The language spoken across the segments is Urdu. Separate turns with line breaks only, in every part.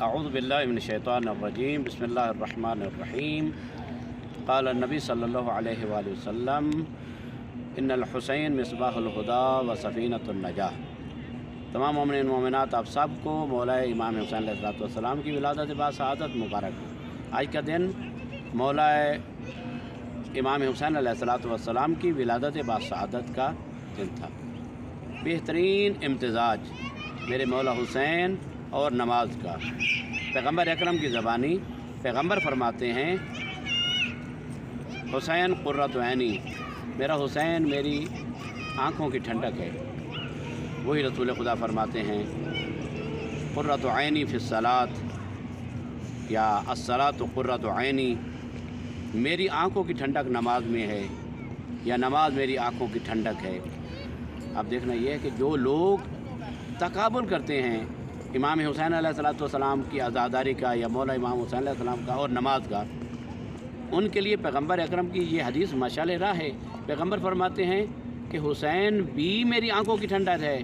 اعوذ باللہ من الشیطان الرجیم بسم اللہ الرحمن الرحیم قال النبی صلی اللہ علیہ وآلہ وسلم ان الحسین مصباح الہدی و سفینۃ النجاح۔ تمام مومنین مومنات آپ سب کو مولا امام حسین علیہ السلام کی ولادت باسعادت مبارک ہو۔ آج کا دن مولا امام حسین علیہ السلام کی ولادت باسعادت کا دن تھا۔ بہترین امتزاج میرے مولا حسین اور نماز کا۔ پیغمبر اکرم کی زبانی پیغمبر فرماتے ہیں حسین قرۃ عینی، میرا حسین میری آنکھوں کی ٹھنڈک ہے۔ وہی رسول خدا فرماتے ہیں قرۃ عینی فی الصلاۃ یا الصلاۃ قرۃ عینی، میری آنکھوں کی ٹھنڈک نماز میں ہے یا نماز میری آنکھوں کی ٹھنڈک ہے۔ اب دیکھنا یہ ہے کہ جو لوگ تقابل کرتے ہیں امام حسین علیہ السلام کی عزاداری کا یا مولا امام حسین علیہ السلام کا اور نماز کا، ان کے لیے پیغمبر اکرم کی یہ حدیث مشعل راہ ہے۔ پیغمبر فرماتے ہیں کہ حسین بھی میری آنکھوں کی ٹھنڈک ہے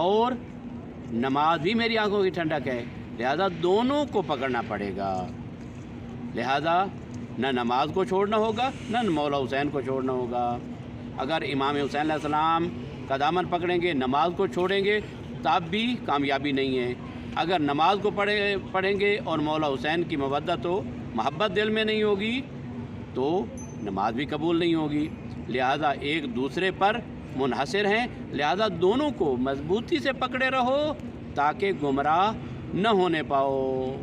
اور نماز بھی میری آنکھوں کی ٹھنڈک ہے، لہذا دونوں کو پکڑنا پڑے گا۔ لہذا نہ نماز کو چھوڑنا ہوگا نہ مولا حسین کو چھوڑنا ہوگا۔ اگر امام حسین علیہ السلام کا دامن پکڑیں گے، نماز کو چھوڑیں گے، تب بھی کامیابی نہیں ہے۔ اگر نماز کو پڑھیں گے اور مولا حسین کی مودت و محبت دل میں نہیں ہوگی تو نماز بھی قبول نہیں ہوگی۔ لہذا ایک دوسرے پر منحصر ہیں، لہذا دونوں کو مضبوطی سے پکڑے رہو تاکہ گمراہ نہ ہونے پاؤ۔